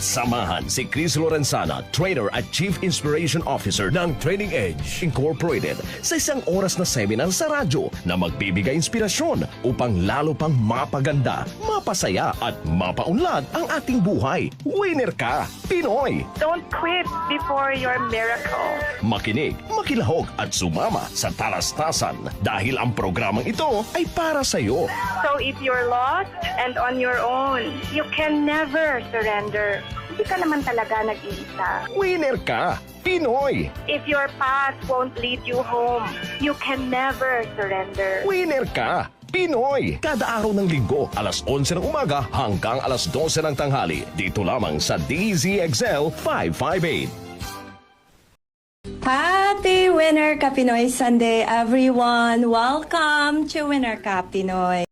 Samahan si Chris Lorenzana, trainer at Chief Inspiration Officer ng Training Edge Incorporated sa isang oras na seminar sa radyo na magbibigay inspirasyon upang lalo pang mapaganda, mapasaya at mapaunlad ang ating buhay. Winner ka, Pinoy! Don't quit before your miracle. Makinig, makilahok at sumama sa talastasan dahil ang programang ito ay para sa iyo. So if you're lost and on your own, you can never surrender. Hindi ka naman talaga nag-iisa. Winner ka, Pinoy! If your path won't lead you home, you can never surrender. Winner ka, Pinoy! Kada araw ng linggo, alas 11 ng umaga hanggang alas 12 ng tanghali. Dito lamang sa DZXL 558. Happy Winner Ka Pinoy Sunday, everyone! Welcome to Winner Ka Pinoy.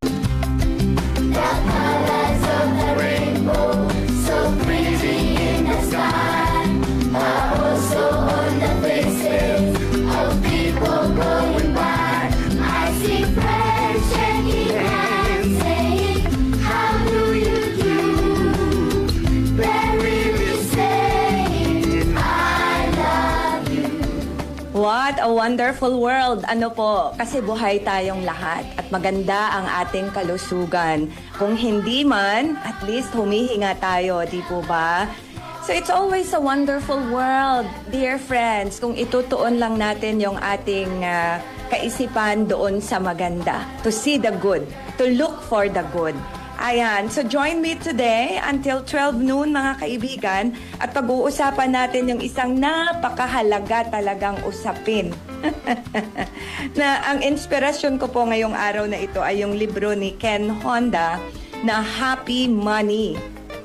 What a wonderful world! Ano po, kasi buhay tayong lahat at maganda ang ating kalusugan. Kung hindi man, at least humihinga tayo, di po ba? So it's always a wonderful world, dear friends, kung itutuon lang natin yung ating kaisipan doon sa maganda. To see the good, to look for the good. Ayan, so join me today until 12 noon mga kaibigan at pag-uusapan natin yung isang napakahalaga talagang usapin. Na ang inspirasyon ko po ngayong araw na ito ay yung libro ni Ken Honda na Happy Money.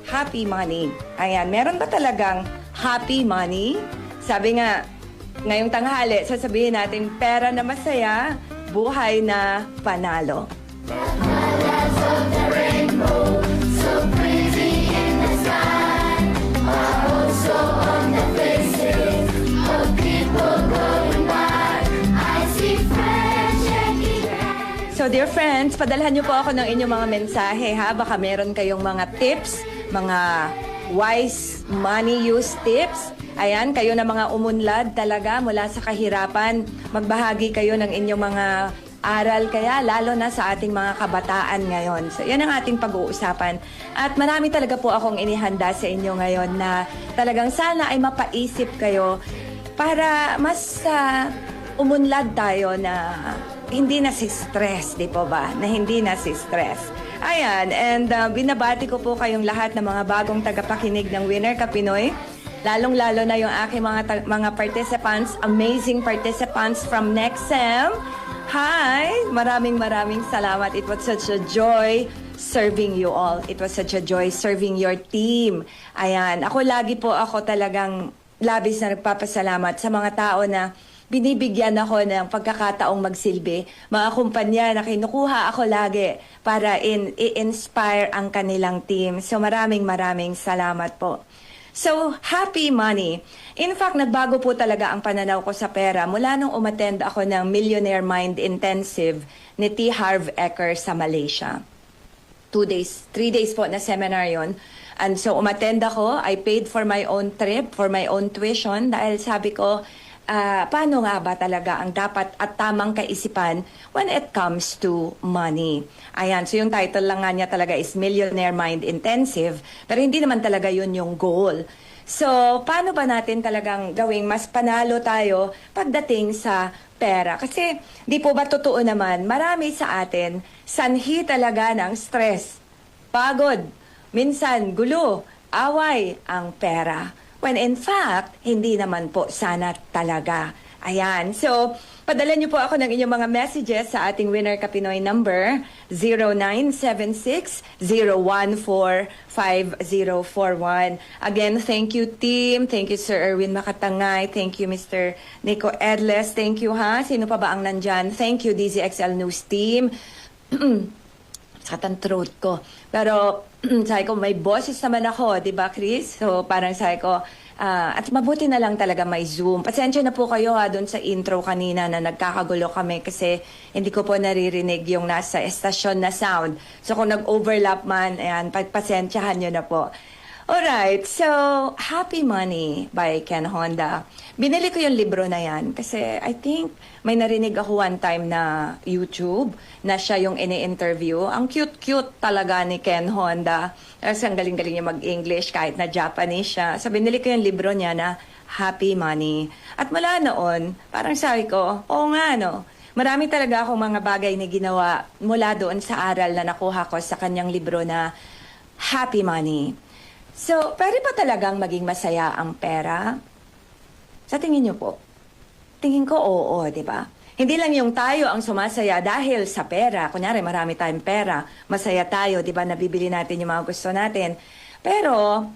Happy Money. Ayan, meron ba talagang happy money? Sabi nga, ngayong tanghali, sasabihin natin, pera na masaya, buhay na panalo. So dear friends, padalhan niyo po ako ng inyong mga mensahe ha. Baka meron kayong mga tips, mga wise money use tips. Ayan, kayo na mga umunlad talaga mula sa kahirapan. Magbahagi kayo ng inyong mga aral kaya, lalo na sa ating mga kabataan ngayon. So yan ang ating pag-uusapan. At marami talaga po akong inihanda sa inyo ngayon na talagang sana ay mapaisip kayo para mas umunlad tayo na hindi na si stress, di po ba? Na hindi na si stress. Ayan, and binabati ko po kayong lahat ng mga bagong tagapakinig ng Winner Ka Pinoy. Lalong-lalo na yung aking mga participants, amazing participants from NextSem. Hi! Maraming salamat. It was such a joy serving you all. It was such a joy serving your team. Ayan, ako talagang labis na nagpapasalamat sa mga tao na binibigyan ako ng pagkakataong magsilbi. Mga kumpanya na kinukuha ako lagi para i-inspire ang kanilang team. So maraming salamat po. So, happy money. In fact, nagbago po talaga ang pananaw ko sa pera mula nung umattend ako ng Millionaire Mind Intensive ni T. Harv Eker sa Malaysia. 3 days po na seminar yon. And so, umattend ako. I paid for my own trip, for my own tuition dahil sabi ko, paano nga ba talaga ang dapat at tamang kaisipan when it comes to money? Ayan, so yung title lang nga niya talaga is Millionaire Mind Intensive, pero hindi naman talaga yun yung goal. So, paano ba natin talagang gawing mas panalo tayo pagdating sa pera? Kasi, di po ba totoo naman, marami sa atin, sanhi talaga ng stress, pagod, minsan gulo, away ang pera. When in fact, hindi naman po sana talaga. Ayan. So, padala niyo po ako ng inyong mga messages sa ating Winner Ka Pinoy number 0976-014-5041. Again, thank you team. Thank you Sir Erwin Makatangay. Thank you Mr. Nico Edles. Thank you ha. Sino pa ba ang nandyan? Thank you DZXL News team. Sakit ang throat ko. Pero sabi ko, may boses naman ako, di ba Chris? So parang sabi ko, at mabuti na lang talaga may Zoom. Pasensya na po kayo doon sa intro kanina na nagkakagulo kami kasi hindi ko po naririnig yung nasa estasyon na sound. So kung nag-overlap man, ayan, pagpasensyahan nyo na po. Alright, so Happy Money by Ken Honda. Binili ko yung libro na yan kasi I think may narinig ako one time na YouTube na siya yung ini-interview. Ang cute-cute talaga ni Ken Honda. Kasi ang galing-galing niya mag-English kahit na Japanese siya. So binili ko yung libro niya na Happy Money. At mula noon, parang sabi ko, oo nga no, marami talaga akong mga bagay na ginawa mula doon sa aral na nakuha ko sa kanyang libro na Happy Money. So, pwede pa talagang maging masaya ang pera? Sa tingin niyo po? Tingin ko oo, di ba? Hindi lang yung tayo ang sumasaya dahil sa pera. Kunyari, marami tayong pera. Masaya tayo, di ba? Nabibili natin yung mga gusto natin. Pero,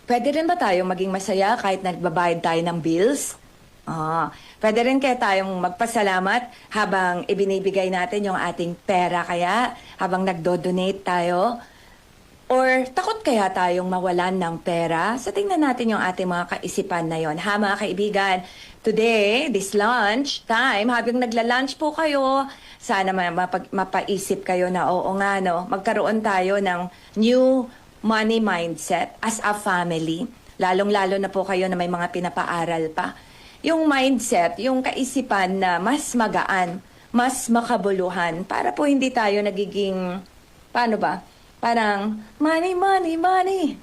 pwede rin ba tayong maging masaya kahit nagbabayad tayo ng bills? Pwede rin kaya tayong magpasalamat habang ibinibigay natin yung ating pera kaya, habang nagdo-donate tayo. Or takot kaya tayong mawalan ng pera? So tingnan natin yung ating mga kaisipan na yon. Ha mga kaibigan, today, this lunch time, habang nagla-lunch po kayo, sana mapaisip kayo na oo nga no, magkaroon tayo ng new money mindset as a family. Lalong-lalo na po kayo na may mga pinapaaral pa. Yung mindset, yung kaisipan na mas magaan, mas makabuluhan, para po hindi tayo nagiging, paano ba? Parang, money, money, money.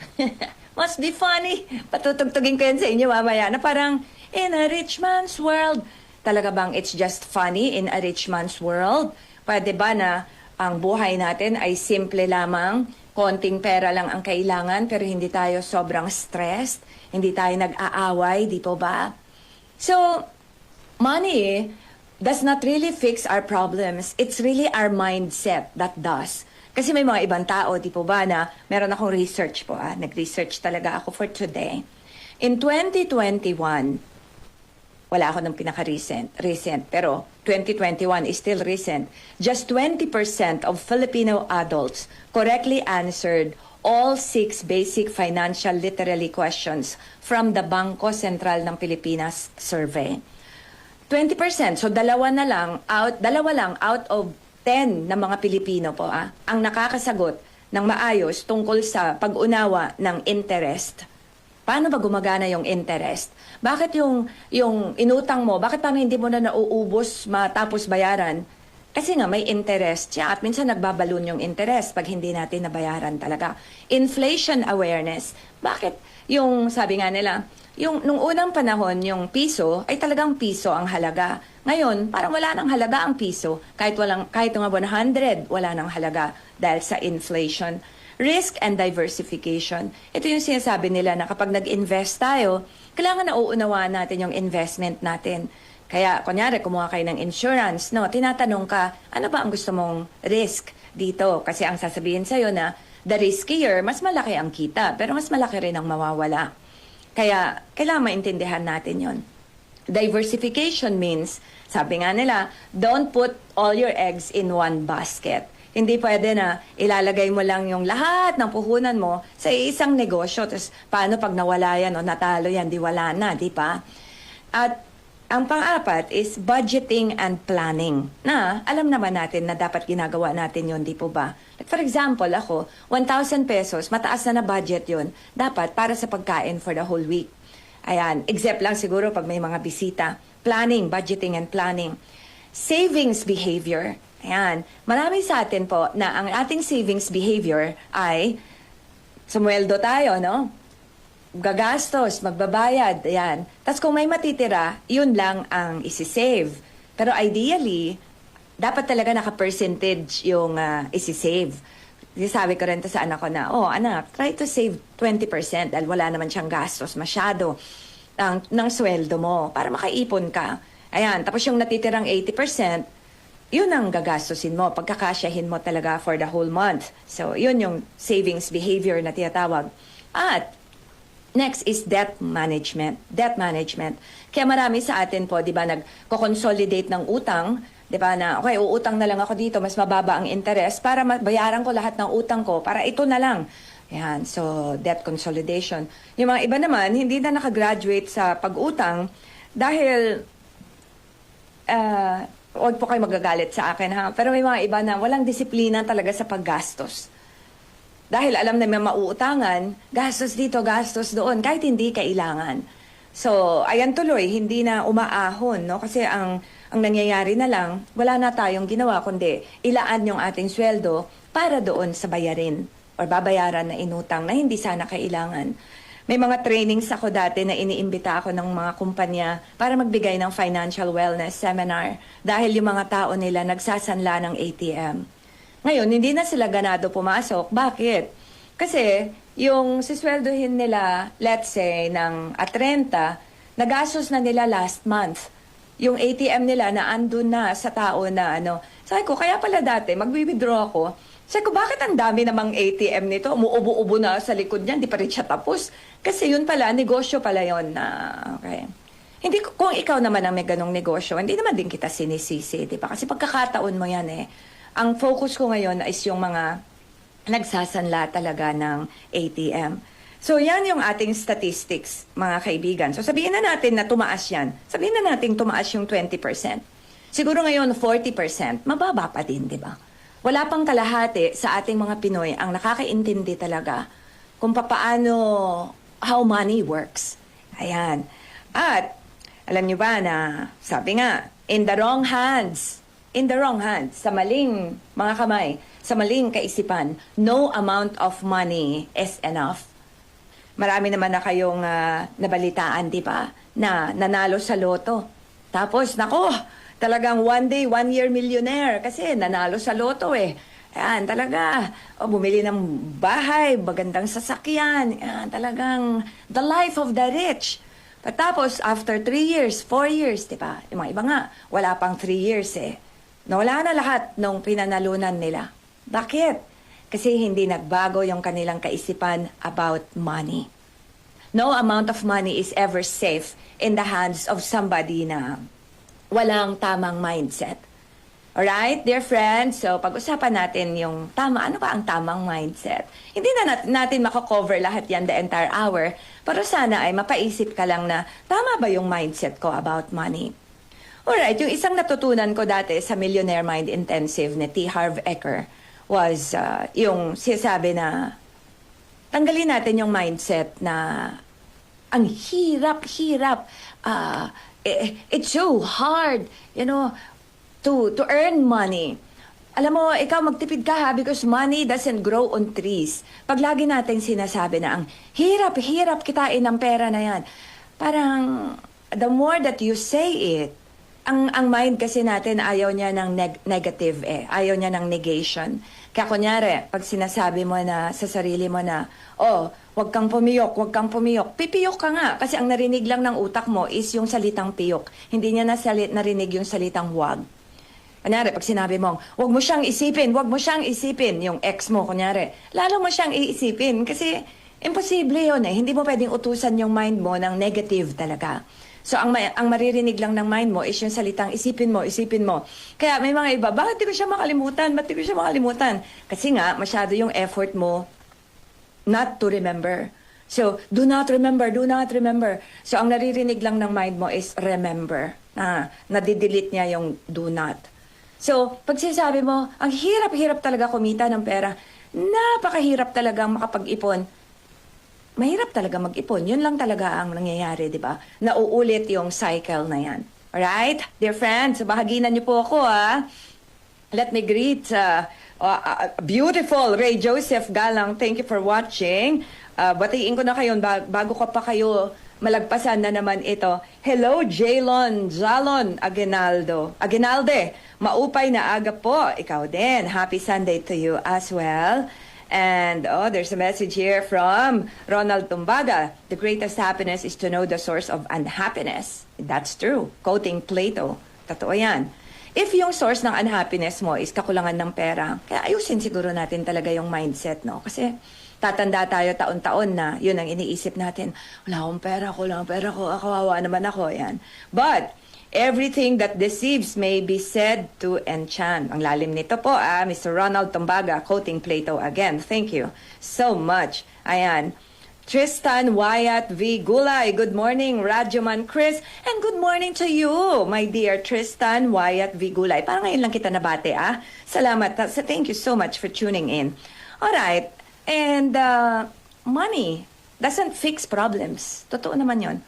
Must be funny. Patutugtugin ko yan sa inyo mamaya na parang, in a rich man's world. Talaga bang it's just funny in a rich man's world? Pwede ba na ang buhay natin ay simple lamang, konting pera lang ang kailangan, pero hindi tayo sobrang stressed, hindi tayo nag-aaway, di po ba? So, money does not really fix our problems. It's really our mindset that does. Kasi may mga ibang tao, di po ba, na meron akong research po, nag-research talaga ako for today. In 2021, wala ako ng pinaka-recent, pero 2021 is still recent. Just 20% of Filipino adults correctly answered all 6 basic financial literacy questions from the Bangko Sentral ng Pilipinas survey. 20%, so dalawa lang out of 10 na mga Pilipino po ang nakakasagot ng maayos tungkol sa pag-unawa ng interest. Paano ba gumagana yung interest? Bakit yung inutang mo, bakit parang hindi mo na nauubos matapos bayaran? Kasi nga may interest siya at minsan nagbabalon yung interest pag hindi natin nabayaran talaga. Inflation awareness. Bakit yung sabi nga nila, nung unang panahon, yung piso ay talagang piso ang halaga. Ngayon, parang wala nang halaga ang piso. Kahit nga 100, wala nang halaga dahil sa inflation. Risk and diversification. Ito yung sinasabi nila na kapag nag-invest tayo, kailangan na uunawaan natin yung investment natin. Kaya, kunyari, kumuha kayo ng insurance, no? Tinatanong ka, ano ba ang gusto mong risk dito? Kasi ang sasabihin sa'yo na, the riskier, mas malaki ang kita, pero mas malaki rin ang mawawala. Kaya, kailangan maintindihan natin yon. Diversification means, sabi nga nila, don't put all your eggs in one basket. Hindi pwede na ilalagay mo lang yung lahat ng puhunan mo sa isang negosyo. Tapos, paano pag nawala yan o natalo yan, di wala na, di ba? At ang pang-apat is budgeting and planning. Na, alam naman natin na dapat ginagawa natin yon, di po ba? Like for example, ako, 1,000 pesos, mataas na budget yon. Dapat para sa pagkain for the whole week. Ayan, except lang siguro pag may mga bisita. Planning, budgeting and planning. Savings behavior. Ayan, marami sa atin po na ang ating savings behavior ay sumweldo tayo, no? Gagastos, magbabayad, ayan. Tapos kung may matitira, yun lang ang isisave. Pero ideally, dapat talaga naka-percentage yung isisave. Sabi ko rin to sa anak ko na, anak, try to save 20% dahil wala naman siyang gastos masyado ng sweldo mo para makaipon ka. Ayan, tapos yung natitirang 80%, yun ang gagastusin mo, pagkakasyahin mo talaga for the whole month. So, yun yung savings behavior na tinatawag. At next is debt management. Debt management. Kaya marami sa atin po, di ba, nagko-consolidate ng utang, di ba, na okay, uutang na lang ako dito, mas mababa ang interest para bayaran ko lahat ng utang ko, para ito na lang. Yan, so debt consolidation. Yung mga iba naman, hindi na nakagraduate sa pag-utang dahil, huwag po kayo magagalit sa akin ha, pero may mga iba na walang disiplina talaga sa paggastos. dahil alam na may mauutangan, gastos dito, gastos doon, kahit hindi kailangan. So, ayan tuloy, hindi na umaahon, no? Kasi ang nangyayari na lang, wala na tayong ginawa, kundi ilaan yung ating sweldo para doon sa bayarin or babayaran na inutang na hindi sana kailangan. May mga trainings ako dati na iniimbita ako ng mga kumpanya para magbigay ng financial wellness seminar dahil yung mga tao nila nagsasanla ng ATM. Ngayon, hindi na sila ganado pumasok. Bakit? Kasi yung sisweldohin nila, let's say, ng 30, nagastos na nila last month. Yung ATM nila na andun na sa tao na ano. Sabi ko, kaya pala dati, mag-withdraw ako. Sabi ko, bakit ang dami namang ATM nito? Umuubo-ubo na sa likod niyan, di pa rin siya tapos. Kasi yun pala, negosyo pala yun na, okay. Hindi, kung ikaw naman ang may ganong negosyo, hindi naman din kita sinisisi, di ba? Kasi pagkakataon mo yan eh. Ang focus ko ngayon is yung mga nagsasanla talaga ng ATM. So, yan yung ating statistics, mga kaibigan. So, sabihin na natin na tumaas yan. Sabihin na natin tumaas yung 20%. Siguro ngayon, 40%. Mababa pa din, di ba? Wala pang kalahati sa ating mga Pinoy ang nakakaintindi talaga kung paano, how money works. Ayan. At, alam nyo ba na, sabi nga, in the wrong hands, sa maling mga kamay, sa maling kaisipan, no amount of money is enough. Marami naman na kayong nabalitaan, di ba, na nanalo sa loto. Tapos, nako, talagang one day, 1 year millionaire kasi nanalo sa loto eh. Ayan, talaga, bumili ng bahay, magandang sasakyan. Ayan, talagang the life of the rich. Tapos, after 3 years, 4 years, di ba? Yung mga iba nga, wala pang 3 years eh. Nawala na lahat nung pinanalunan nila. Bakit? Kasi hindi nagbago yung kanilang kaisipan about money. No amount of money is ever safe in the hands of somebody na walang tamang mindset. Alright, dear friends? So, pag-usapan natin yung ano ba ang tamang mindset? Hindi na natin mako-cover lahat yan the entire hour, pero sana ay mapaisip ka lang na tama ba yung mindset ko about money? Alright, yung isang natutunan ko dati sa Millionaire Mind Intensive ni T. Harv Eker was yung sinasabi na tanggalin natin yung mindset na ang hirap-hirap, it's so hard, you know, to earn money. Alam mo, ikaw magtipid ka ha because money doesn't grow on trees. Pag lagi natin sinasabi na ang hirap-hirap kitain ng pera na yan, parang the more that you say it, ang mind kasi natin ayaw niya ng negative eh. Ayaw niya ng negation. Kaya kunyari, pag sinasabi mo na sa sarili mo na, oh, wag kang pumiyok, pipiyok ka nga. Kasi ang narinig lang ng utak mo is yung salitang piyok. Hindi niya narinig yung salitang wag. Kunyari, pag sinabi mo, wag mo siyang isipin, yung ex mo, kunyari, lalo mo siyang iisipin kasi imposible yun eh. Hindi mo pwedeng utusan yung mind mo ng negative talaga. So, ang maririnig lang ng mind mo is yung salitang isipin mo. Kaya may mga iba, bakit di ko siya makalimutan? Kasi nga, masyado yung effort mo not to remember. So, do not remember. So, ang naririnig lang ng mind mo is remember. Nadidelete niya yung do not. So, pag sinasabi mo, ang hirap-hirap talaga kumita ng pera, napakahirap talagang makapag-ipon. Mahirap talaga mag-ipon. Yun lang talaga ang nangyayari, di ba? Nauulit yung cycle na yan. Alright? Dear friends, bahaginan niyo po ako, ha? Let me greet beautiful Ray Joseph Galang. Thank you for watching. Batiin ko na kayo, bago ko pa kayo malagpasan na naman ito. Hello, Jalon Aguinalde. Maupay na aga po. Ikaw din. Happy Sunday to you as well. And, there's a message here from Ronald Tumbaga. The greatest happiness is to know the source of unhappiness. That's true. Quoting Plato. Totoo yan. If yung source ng unhappiness mo is kakulangan ng pera, kaya ayusin siguro natin talaga yung mindset, no? Kasi tatanda tayo taon-taon na yun ang iniisip natin. Wala akong pera ko, kawawa naman ako, yan. But, everything that deceives may be said to enchant. Ang lalim nito po, Mr. Ronald Tumbaga, quoting Plato again. Thank you so much. Ayan. Tristan Wyatt V. Gulay. Good morning, Radyoman Chris. And good morning to you, my dear Tristan Wyatt V. Gulay. Parang ngayon lang kita nabate, Salamat. Thank you so much for tuning in. Alright. And money doesn't fix problems. Totoo naman yon.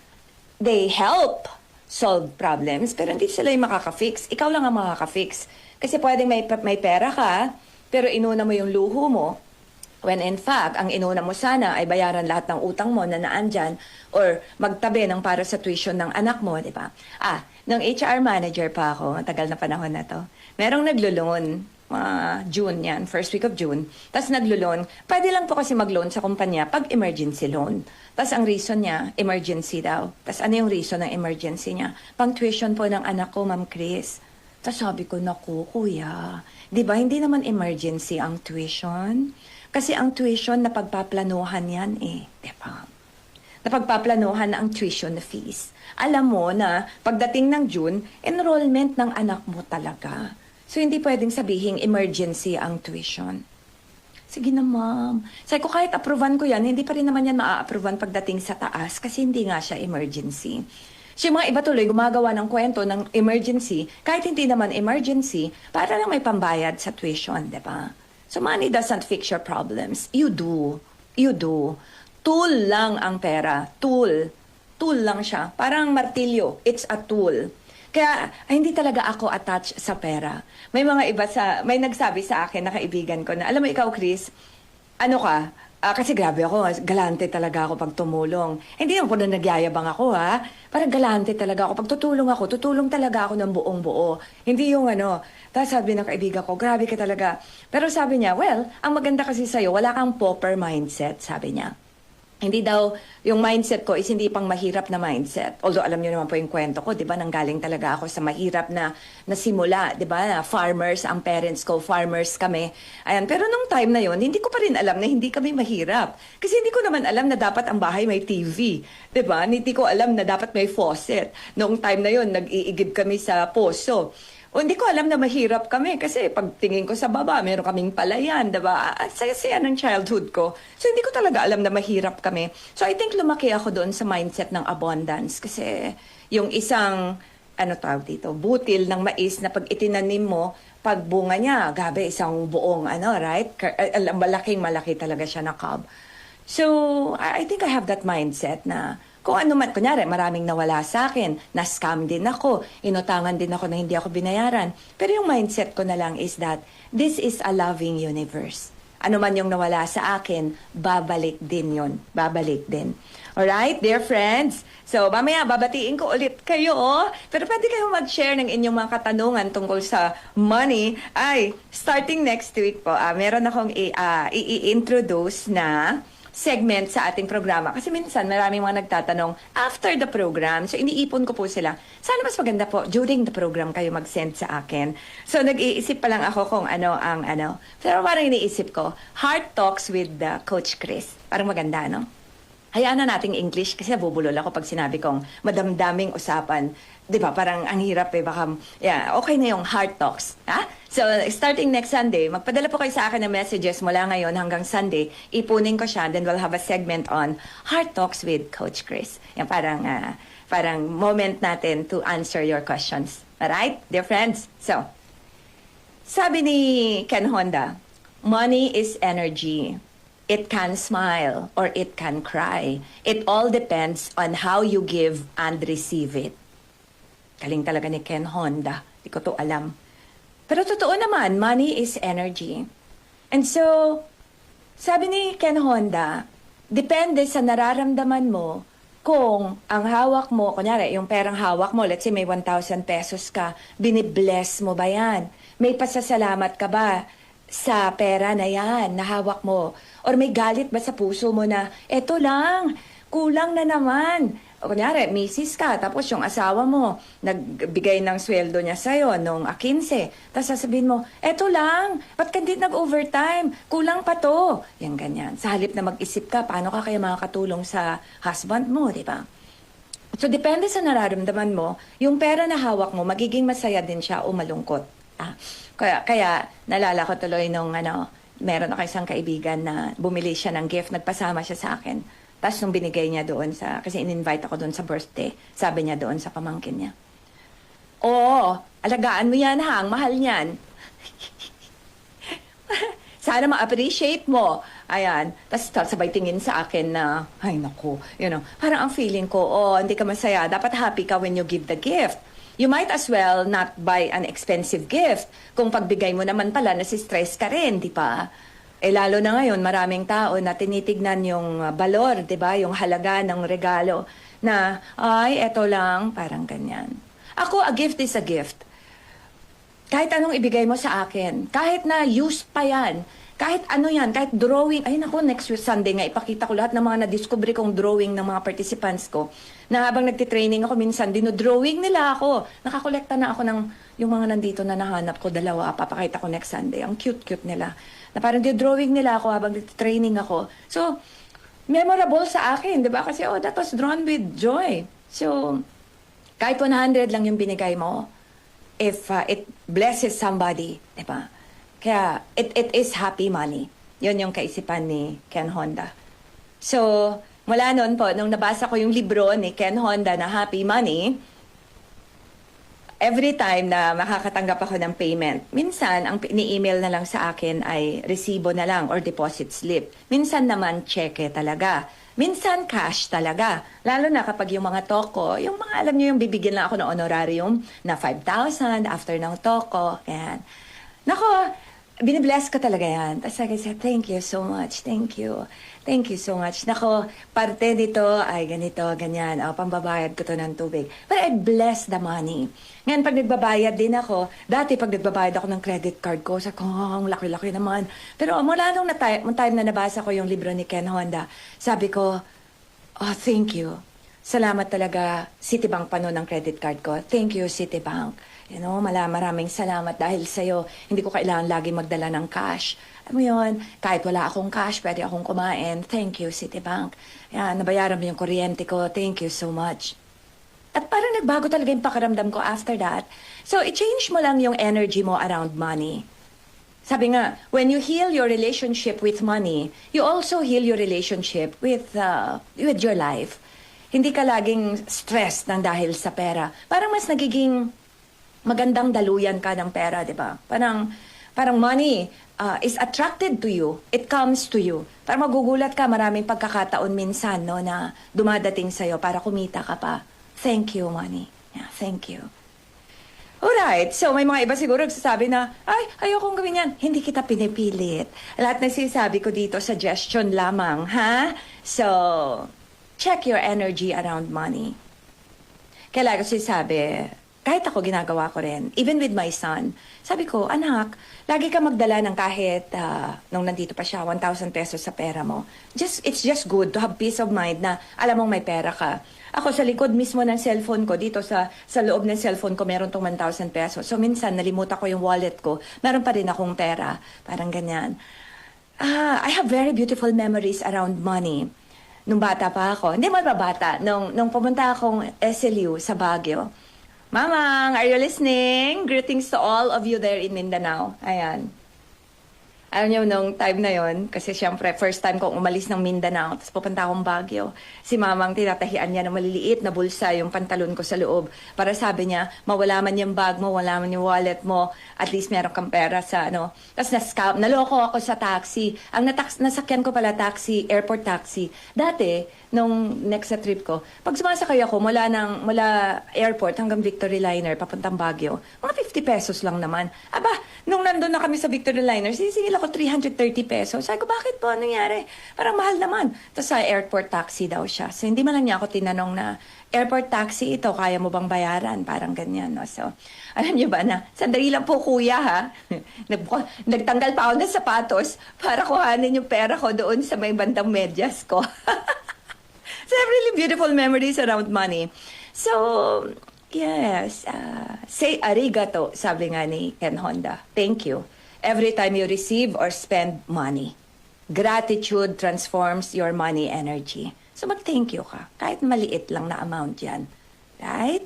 They help solve problems, pero hindi sila yung makaka-fix. Ikaw lang ang makaka-fix. Kasi pwedeng may pera ka, pero inuna mo yung luho mo, when in fact, ang inuna mo sana ay bayaran lahat ng utang mo na naandyan or magtabi ng para sa tuition ng anak mo, di ba? Nung HR manager pa ako, tagal na panahon na to, merong naglo-loan, June yan, first week of June. Tapos naglo-loan, pwede lang po kasi mag-loan sa kumpanya pag emergency loan. Tapos ang reason niya, emergency daw. Tapos ano yung reason ng emergency niya? Pang tuition po ng anak ko, Ma'am Chris. Tapos sabi ko, naku, kuya, di ba hindi naman emergency ang tuition? Kasi ang tuition, napagpaplanuhan yan eh, di ba? Napagpaplanuhan na ang tuition fees. Alam mo na pagdating ng June, enrollment ng anak mo talaga. So, hindi pwedeng sabihin emergency ang tuition. Sige na, ma'am. Sabi ko, kahit approvean ko yan, hindi pa rin naman yan maa-approvean pagdating sa taas kasi hindi nga siya emergency. So, yung mga iba tuloy gumagawa ng kwento ng emergency, kahit hindi naman emergency, para lang may pambayad sa tuition, di ba? So, money doesn't fix your problems. You do. You do. Tool lang ang pera. Tool. Tool lang siya. Parang martilyo. It's a tool. Kaya hindi talaga ako attached sa pera. May mga iba may nagsabi sa akin na kaibigan ko na, alam mo ikaw, Chris, ano ka? Kasi grabe ako, galante talaga ako pag tumulong. Hindi naman po na nagyayabang ako, ha? Parang galante talaga ako. Pag tutulong talaga ako ng buong buo. Hindi yung Tapos sabi ng kaibigan ko, grabe ka talaga. Pero sabi niya, well, ang maganda kasi sa'yo, wala kang pauper mindset, sabi niya. Hindi daw, yung mindset ko is hindi pang mahirap na mindset. Although alam niyo naman po yung kwento ko, di ba? Nanggaling talaga ako sa mahirap na simula, di ba? Na farmers, ang parents ko, farmers kami. Ayan. Pero nung time na yon, hindi ko pa rin alam na hindi kami mahirap. Kasi hindi ko naman alam na dapat ang bahay may TV. Di ba? Hindi ko alam na dapat may faucet. Noong time na yon, nag-iigib kami sa poso. Hindi ko alam na mahirap kami kasi pagtingin ko sa baba, meron kaming palayan, diba? Saya-saya ng childhood ko. So, hindi ko talaga alam na mahirap kami. So, I think lumaki ako doon sa mindset ng abundance kasi yung isang, tawag dito, butil ng mais na pag itinanim mo, pag bunga niya, gabi, isang buong, right? Malaking-malaki talaga siya na cob. So, I think I have that mindset na kung ano man, kunyari, maraming nawala sa akin, na-scam din ako, inutangan din ako na hindi ako binayaran. Pero yung mindset ko na lang is that this is a loving universe. Ano man yung nawala sa akin, babalik din yun. Babalik din. Alright, dear friends? So, mamaya, babatiin ko ulit kayo. Pero pwede kayo mag-share ng inyong mga katanungan tungkol sa money. Starting next week po, meron akong i-introduce na segment sa ating programa. Kasi minsan maraming mga nagtatanong after the program. So, iniipon ko po sila. Sana mas maganda po during the program kayo mag-send sa akin. So, nag-iisip pa lang ako kung ano ang Pero parang iniisip ko, Heart Talks with Coach Chris. Parang maganda, no? Hayaan na nating English kasi nabubulol ako pag sinabi kong madamdaming usapan. Di ba? Parang ang hirap baka, okay na yung Heart Talks. Ha? So, starting next Sunday, magpadala po kayo sa akin ng messages mula ngayon hanggang Sunday. Ipunin ko siya, then we'll have a segment on Heart Talks with Coach Chris. Yan, parang moment natin to answer your questions. Alright, dear friends? So, sabi ni Ken Honda, money is energy. It can smile or it can cry. It all depends on how you give and receive it. Galing talaga ni Ken Honda. Di ko to alam. Pero totoo naman, money is energy. And so, sabi ni Ken Honda, depende sa nararamdaman mo kung ang hawak mo, kunyari, yung perang hawak mo, let's say may 1,000 pesos ka, binibless mo ba yan? May pasasalamat ka ba sa pera na yan, na hawak mo? Or may galit ba sa puso mo na, eto lang, kulang na naman. O kunyari, misis ka, tapos yung asawa mo, nagbigay ng sweldo niya sa'yo nung 15. Tapos sasabihin mo, eto lang, ba't ka hindi nag-overtime? Kulang pa to. Yan ganyan. Sa halip na mag-isip ka, paano ka kaya makakatulong sa husband mo, di ba? So, depende sa nararamdaman mo, yung pera na hawak mo, magiging masaya din siya o malungkot. Kaya nalala ko tuloy nung meron ako isang kaibigan na bumili siya ng gift, nagpasama siya sa akin. Tapos nung binigay niya doon kasi in-invite ako doon sa birthday, sabi niya doon sa pamangkin niya, alagaan mo yan ha, ang mahal niyan. Sana ma-appreciate mo. Ayan. Tapos sabay tingin sa akin na, ay naku, parang ang feeling ko, hindi ka masaya. Dapat happy ka when you give the gift. You might as well not buy an expensive gift. Kung pagbigay mo naman pala, nasi-stress ka rin, di ba? Lalo na ngayon, maraming tao na tinitignan yung balor, di ba? Yung halaga ng regalo na, ay, eto lang, parang ganyan. Ako, a gift is a gift. Kahit anong ibigay mo sa akin, kahit na used pa yan, kahit ano yan, kahit drawing, ay naku, next Sunday nga, ipakita ko lahat ng mga na-discover kong drawing ng mga participants ko, na habang nagtitraining ako, minsan, dinodrawing nila ako. Nakakolekta na ako ng, yung mga nandito na nahanap ko, dalawa, papakita ko next Sunday. Ang cute-cute nila. Na parang dinodrawing nila ako habang nagtitraining ako. So, memorable sa akin, di ba? Kasi, that was drawn with joy. So, kahit 100 lang yung binigay mo, if it blesses somebody, di ba? Kaya, it is happy money. Yun yung kaisipan ni Ken Honda. So, mula noon po, nung nabasa ko yung libro ni Ken Honda na Happy Money, every time na makakatanggap ako ng payment, minsan, ang ni-email na lang sa akin ay resibo na lang or deposit slip. Minsan naman, cheque talaga. Minsan, cash talaga. Lalo na kapag yung mga toko, yung mga, alam nyo yung bibigyan lang ako ng honorarium na 5,000 after ng toko. Yan. Nako, binibless ko talaga yan. Tapos I said, thank you so much. Thank you. Thank you so much. Nako, parte nito ay ganito, ganyan. Pambabayad ko to ng tubig. But I bless the money. Ngayon, pag nagbabayad din ako, dati pag nagbabayad ako ng credit card ko, sa ang laki-laki naman. Pero mula nung time na nabasa ko yung libro ni Ken Honda, sabi ko, thank you. Salamat talaga, Citibank pa noon ang credit card ko. Thank you, Citibank. Maraming salamat dahil sa'yo, hindi ko kailangan lagi magdala ng cash. Alam mo yun, kahit wala akong cash, pwede akong kumain. Thank you, Citibank. Yan, nabayaran mo yung kuryente ko. Thank you so much. At parang nagbago talaga yung pakiramdam ko after that. So, i-change mo lang yung energy mo around money. Sabi nga, when you heal your relationship with money, you also heal your relationship with your life. Hindi ka laging stressed ng dahil sa pera. Parang mas nagiging magandang daluyan ka ng pera, di ba? Parang money is attracted to you. It comes to you. Parang magugulat ka, maraming pagkakataon minsan, no, na dumadating sa'yo para kumita ka pa. Thank you, money. Yeah, thank you. Alright, so may mga iba siguro nagsasabi na, ay, ayokong gawin yan. Hindi kita pinipilit. Lahat na sinasabi ko dito, suggestion lamang, ha? So, check your energy around money. Kaya lagi ko sinasabi, kahit ako ginagawa ko rin, even with my son, sabi ko, anak, lagi ka magdala ng kahit, nung nandito pa siya, 1,000 pesos sa pera mo. It's just good to have peace of mind na alam mong may pera ka. Ako sa likod mismo ng cellphone ko, dito sa loob ng cellphone ko, meron tong 1,000 pesos. So minsan, nalimutan ko yung wallet ko, meron pa rin akong pera. Parang ganyan. I have very beautiful memories around money. Nung bata pa ako, hindi mo bata, nung pumunta akong SLU sa Baguio. Mamang, are you listening? Greetings to all of you there in Mindanao. Ayan. Alam niyo, nung time na yon, kasi siyempre, first time kong umalis ng Mindanao, tapos pupunta akong Baguio. Si Mamang, tinatahian niya ng maliliit na bulsa yung pantalon ko sa loob. Para sabi niya, mawala man yung bag mo, wala man yung wallet mo, at least meron kang pera sa ano. Tapos naloko ako sa taxi. Ang nasakyan ko pala taxi, airport taxi. Dati, nung next sa trip ko, pag sumasakay ako mula airport hanggang Victory Liner, papuntang Baguio, mga 50 pesos lang naman. Aba, nung nandun na kami sa Victory Liner, sisingil ako 330 pesos. Sabi ko, bakit po? Anong nangyari? Parang mahal naman. Tapos sa airport taxi daw siya. So, hindi man lang niya ako tinanong na, airport taxi ito, kaya mo bang bayaran? Parang ganyan, no? So, alam niyo ba na, sandali lang po kuya, ha? Nagtanggal pa ako ng sapatos para kuhanin yung pera ko doon sa may bandang medyas ko. So, I have really beautiful memories around money. So, yes, say arigato, sabi nga ni Ken Honda. Thank you. Every time you receive or spend money. Gratitude transforms your money energy. So, mag-thank you ka. Kahit maliit lang na amount yan. Right?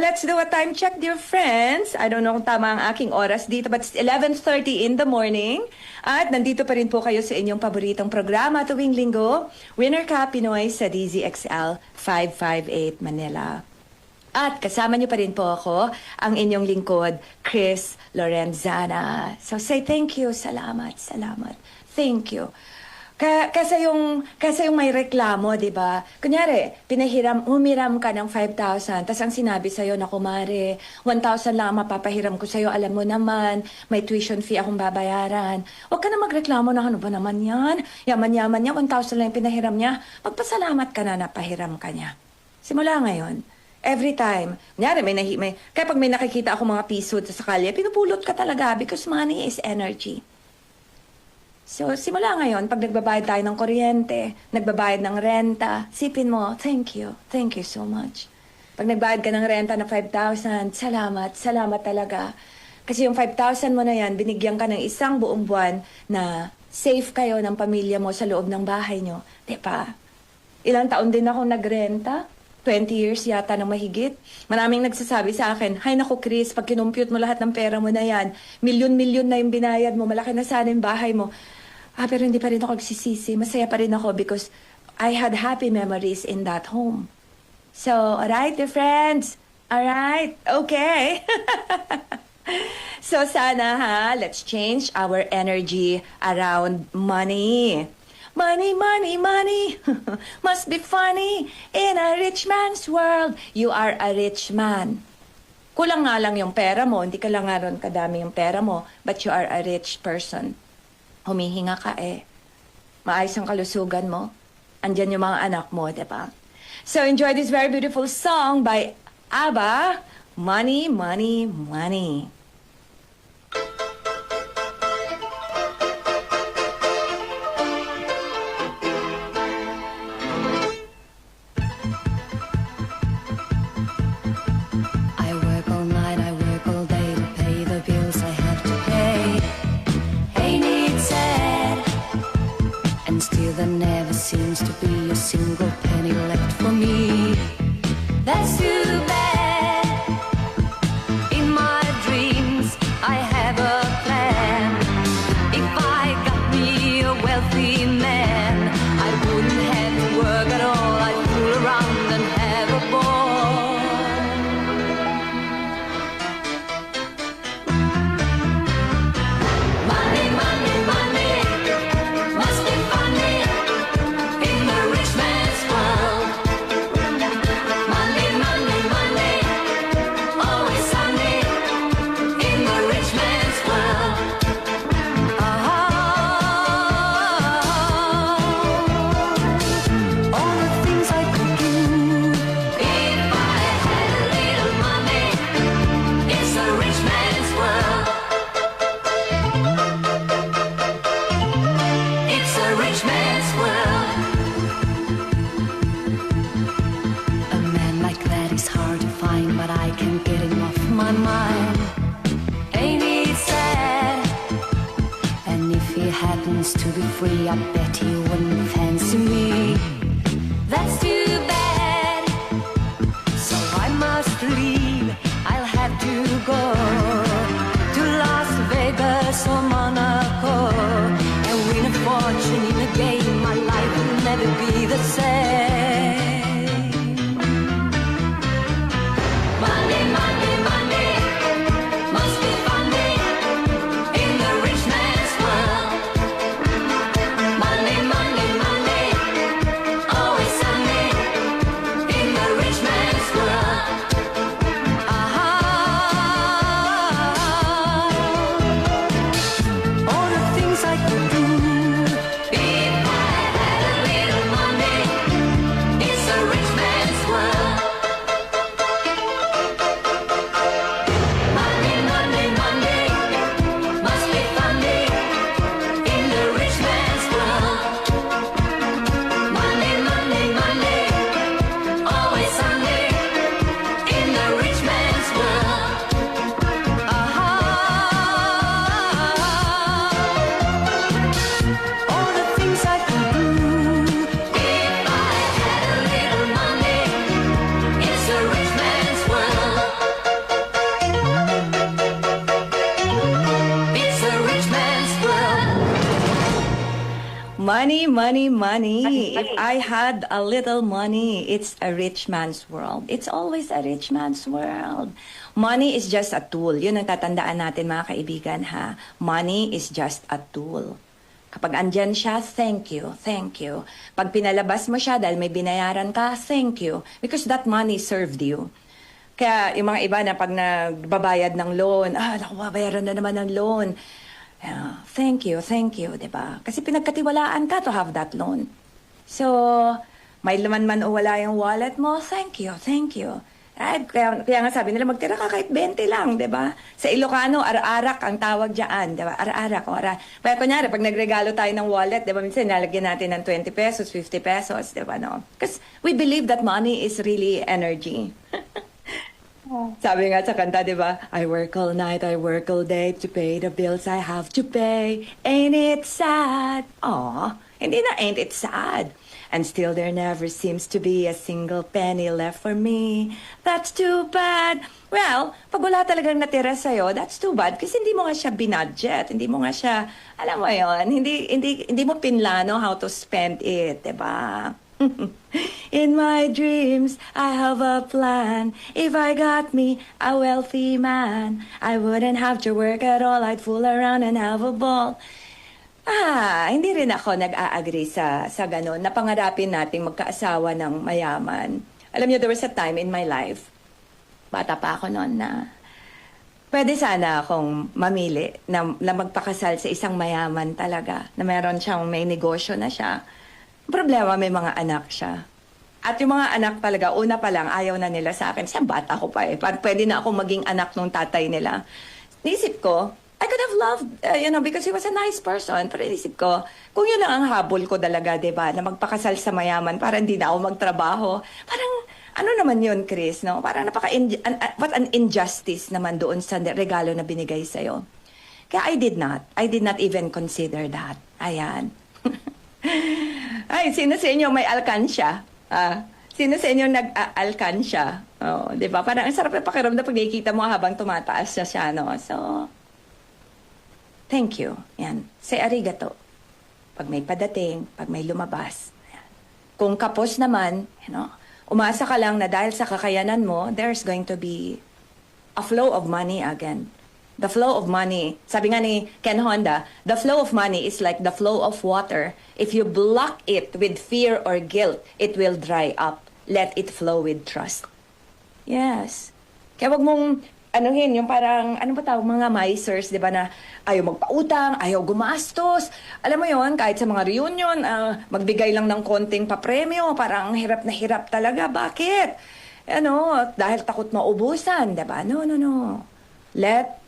Let's do a time check, dear friends. I don't know kung tama ang aking oras dito, but it's 11:30 in the morning. At nandito pa rin po kayo sa inyong paboritong programa tuwing linggo, Winner Ka Pinoy sa DZXL 558 Manila. At kasama niyo pa rin po ako, ang inyong lingkod, Chris Lorenzana. So say thank you, salamat, salamat. Thank you. Kasi yung may reklamo, di ba? Kunyari, humiram ka ng 5,000, tas ang sinabi sa'yo na kumare, 1,000 lang ang mapapahiram ko sa'yo, alam mo naman, may tuition fee akong babayaran. Huwag ka na magreklamo na ano ba naman yan? Yaman-yaman niya, 1,000 lang yung pinahiram niya. Magpasalamat ka na napahiram ka niya. Simula ngayon, every time, kunyari, kaya pag may nakikita ako mga piso sa kalye, pinupulot ka talaga because money is energy. So, simula ngayon, pag nagbabayad tayo ng kuryente, nagbabayad ng renta, sipin mo, thank you so much. Pag nagbayad ka ng renta na 5,000, salamat talaga. Kasi yung 5,000 mo na yan, binigyan ka ng isang buong buwan na safe kayo ng pamilya mo sa loob ng bahay nyo. Diba? Ilang taon din ako nagrenta? 20 years yata ng mahigit. Maraming nagsasabi sa akin, hay naku Chris, pag kinumpute mo lahat ng pera mo na yan, milyon-milyon na yung binayad mo, malaki na sana yung bahay mo. Pero hindi pa rin ako nagsisisi. Masaya pa rin ako because I had happy memories in that home. So, alright, dear friends? Alright? Okay. So, sana let's change our energy around money. Money, money, money must be funny in a rich man's world. You are a rich man. Kulang nga lang yung pera mo. Hindi ka lang nga ron kadami yung pera mo. But you are a rich person. Humihinga ka maayos ang kalusugan mo. Andyan yung mga anak mo, diba? So enjoy this very beautiful song by ABBA, Money, Money, Money. I work all night, I work all day to pay the bills I have to pay. Ain't it sad? And still there never seems to be a single penny left for me. That's too bad. In my dreams I have a plan. If I got me a wealthy man, I wouldn't have to work at all. I'd fool around and have a ball. Money, money, money must be funny in the rich man's world. Money, money, money, always sunny in the rich man's world. All the things I could do if I had a little money. It's a rich man's world. It's a rich man's world. A man like that is hard to find, but I can't get him off my mind. Ain't it sad? And if he happens to be free, I bet he wouldn't fancy me. That's too bad. So I must leave. I'll have to go to Las Vegas or Monaco and win a fortune in a game. My life will never be the same. Money, money, money must be funny in the rich man's world. Money, money, money money, money. If I had a little money, it's a rich man's world. It's always a rich man's world. Money is just a tool. Yun ang tatandaan natin, mga kaibigan, ha? Money is just a tool. Kapag andyan siya, thank you, thank you. Pag pinalabas mo siya dahil may binayaran ka, thank you. Because that money served you. Kaya yung mga iba na pag nagbabayad ng loan, naku, babayaran na naman ng loan. Thank you, diba? Kasi pinagkatiwalaan ka to have that loan. So, may laman man o wala yung wallet mo, thank you. Kaya nga sabi nila, magtira ka kahit 20 lang, diba? Sa Ilocano, ar-arak ang tawag dyan, diba? Ar-arak. Kaya kunyari, pag nagregalo tayo ng wallet, diba? Minsan, nalagyan natin ng 20 pesos, 50 pesos, diba, no? Because we believe that money is really energy. Sabi nga sa kanta, di ba? I work all night, I work all day to pay the bills I have to pay. Ain't it sad? Aw, hindi na ain't it sad. And still there never seems to be a single penny left for me. That's too bad. Well, pag wala talagang natira sa'yo, that's too bad. Kasi hindi mo nga siya binudget. Hindi mo nga siya, alam mo yon, hindi mo pinlano how to spend it, di ba? In my dreams, I have a plan. If I got me a wealthy man, I wouldn't have to work at all. I'd fool around and have a ball. Hindi rin ako nag-a-agree sa ganun. Napangarapin natin magkaasawa ng mayaman. Alam niyo, there was a time in my life, bata pa ako noon, na pwede sana akong mamili na magpakasal sa isang mayaman talaga, na meron siyang may negosyo na siya. Problema, may mga anak siya. At yung mga anak talaga, una pa lang, ayaw na nila sa akin. Siyang bata ko pa eh. Pwede na akong maging anak ng tatay nila. Naisip ko, I could have loved, because he was a nice person. Pero naisip ko, kung yun lang ang habol ko talaga, diba, na magpakasal sa mayaman para hindi na ako magtrabaho. Parang, ano naman yun, Chris, no? Parang what an injustice naman doon sa regalo na binigay sa'yo. Kaya I did not even consider that. Ayan. Ay, sino sa inyo may alkansya? Sino sa inyo nag-alkansya? Oh, 'di ba? Parang ang sarap ng pakiramdam pag nakikita mo habang tumataas siya, no? So, thank you. Yan. Say arigato. Pag may padating, pag may lumabas. Yan. Kung kapos naman, umasa ka lang na dahil sa kakayanan mo, there's going to be a flow of money again. The flow of money, sabi nga ni Ken Honda, the flow of money is like the flow of water. If you block it with fear or guilt, it will dry up. Let it flow with trust. Yes. Kaya wag mong, yung parang, ano ba tawag, mga misers, di ba, na ayaw magpautang, ayaw gumastos. Alam mo yon, kahit sa mga reunion, magbigay lang ng konting papremyo, parang hirap na hirap talaga. Bakit? Dahil takot maubusan, di ba? No. Let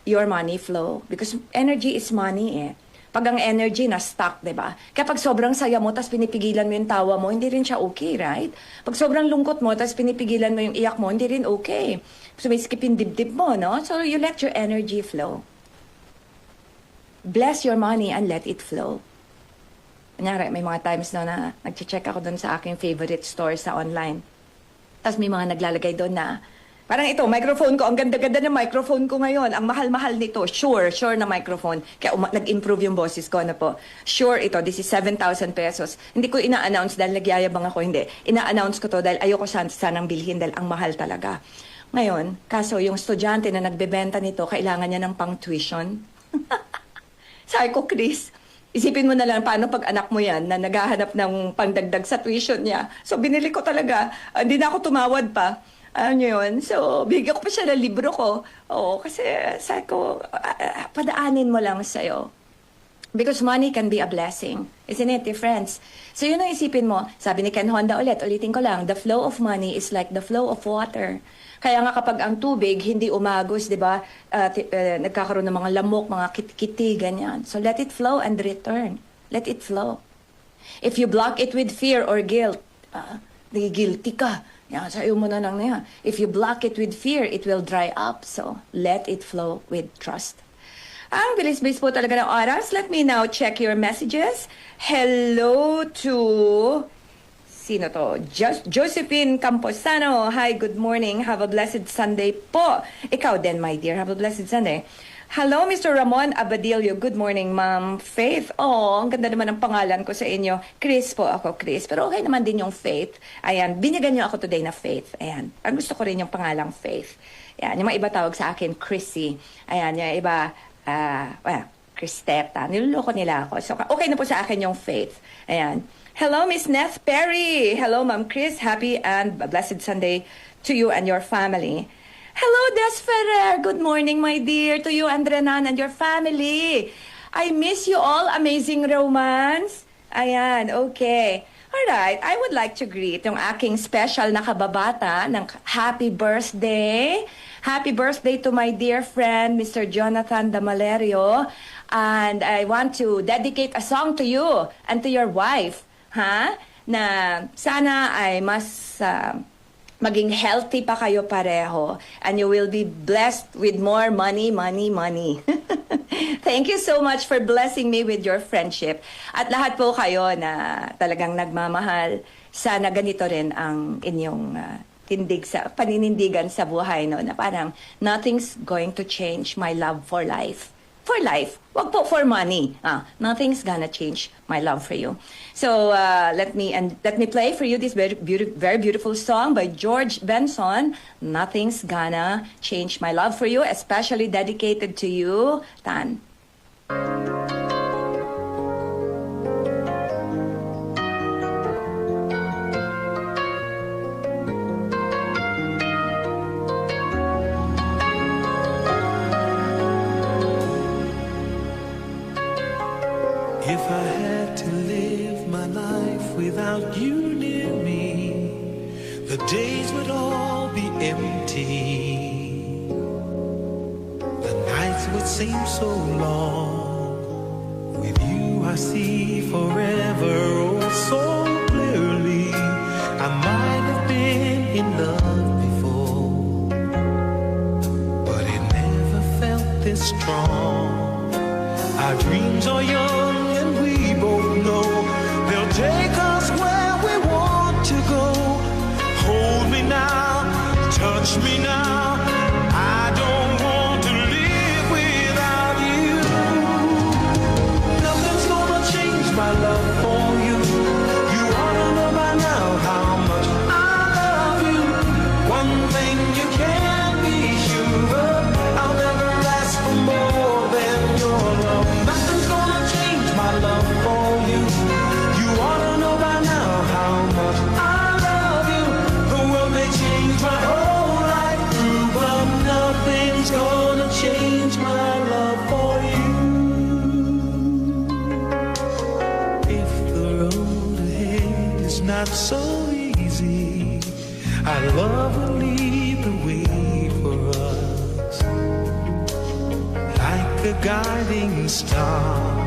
your money flow. Because energy is money eh. Pag ang energy na stuck, diba? Kaya pag sobrang saya mo, tas pinipigilan mo yung tawa mo, hindi rin siya okay, right? Pag sobrang lungkot mo, tas pinipigilan mo yung iyak mo, hindi rin okay. So may skip yung dibdib mo, no? So you let your energy flow. Bless your money and let it flow. Kunyari, may mga times na nag-check ako dun sa aking favorite store sa online. Tas may mga naglalagay doon na, parang ito, microphone ko. Ang ganda-ganda ng microphone ko ngayon. Ang mahal-mahal nito. Sure na microphone. Kaya nag-improve yung boses ko na po. Sure ito, this is 7,000 pesos. Hindi ko ina-announce dahil nagyayabang ako. Hindi. Ina-announce ko to dahil ayoko sanang bilhin dahil ang mahal talaga. Ngayon, kaso yung estudyante na nagbebenta nito, kailangan niya ng pang-tuition. Sabi ko, Chris, isipin mo na lang paano pag anak mo yan na naghahanap ng pangdagdag sa tuition niya. So binili ko talaga. Hindi na ako tumawad pa. Yun? So, bigyan ko pa siya ng libro ko. Oo, kasi sabi ko, padaanin mo lang sa'yo. Because money can be a blessing. Isn't it, friends? So, yun ang isipin mo. Sabi ni Ken Honda ulitin ko lang, the flow of money is like the flow of water. Kaya nga kapag ang tubig hindi umagos, di ba, nagkakaroon ng mga lamok, mga kitkiti, ganyan. So, let it flow and return. Let it flow. If you block it with fear or guilt, guilty ka. Yan, sa'yo mo na lang na yan. If you block it with fear, it will dry up. So, let it flow with trust. Ang bilis-bilis po talaga ng oras. Let me now check your messages. Hello to... Sino to? Josephine Camposano. Hi, good morning. Have a blessed Sunday po. Ikaw din, my dear. Have a blessed Sunday. Hello, Mr. Ramon Abadillo. Good morning, Ma'am Faith. Oh, ang ganda naman ng pangalan ko sa inyo. Chris po ako, Chris. Pero okay naman din yung Faith. Ayan, binigyan niyo ako today na Faith. Ayan, ang gusto ko rin yung pangalang Faith. Ayan, yung mga iba tawag sa akin, Chrissy. Ayan, yung iba, Cristeta. Niloloko nila ako. So, okay na po sa akin yung Faith. Ayan. Hello, Miss Neth Perry. Hello, Ma'am Chris. Happy and blessed Sunday to you and your family. Hello, Des Ferrer. Good morning, my dear, to you and Renan and your family. I miss you all. Amazing romance. Ayan, okay. Alright, I would like to greet yung aking special na kababata ng happy birthday. Happy birthday to my dear friend, Mr. Jonathan Damalerio. And I want to dedicate a song to you and to your wife. Na sana ay mas... maging healthy pa kayo pareho, and you will be blessed with more money. Thank you so much for blessing me with your friendship. At lahat po kayo na talagang nagmamahal, sana ganito rin ang inyong paninindigan sa buhay, no? Na parang nothing's going to change my love for life. For life. Wag po for money. Nothing's gonna change my love for you. So let me play for you this very beautiful song by George Benson. Nothing's gonna change my love for you, especially dedicated to you, Tan. If I had to live my life without you near me, the days would all be empty. The nights would seem so long. With you I see forever oh so clearly. I might have been in love before, but it never felt this strong. Our dreams are young and we both know they'll take us where we want to go. Hold me now, touch me now. I don't want to live without you. Nothing's gonna change my love for you. You ought to know by now how much I love you. One thing you can be sure of, I'll never ask for more than your love. My love for you. You ought to know by now how much I love you. The world may change my whole life through, but nothing's gonna change my love for you. If the road ahead is not so easy, our love will lead the way for us, like a guiding star.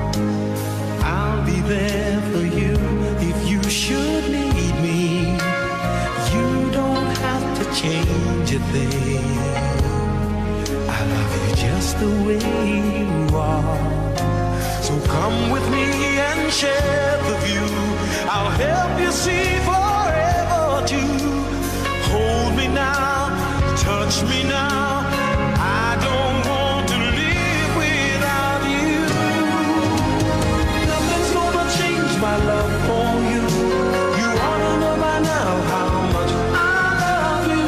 I'll be there for you if you should need me. You don't have to change a thing. I love you just the way you are. So come with me and share the view. I'll help you see forever too. Hold me now, touch me now. I don't want to live without you. My love for you. You ought to know by now how much I love you.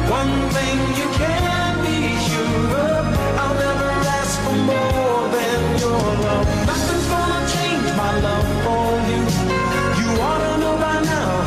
One thing you can be sure of, I'll never ask for more than your love. Nothing's gonna change my love for you. You ought to know by now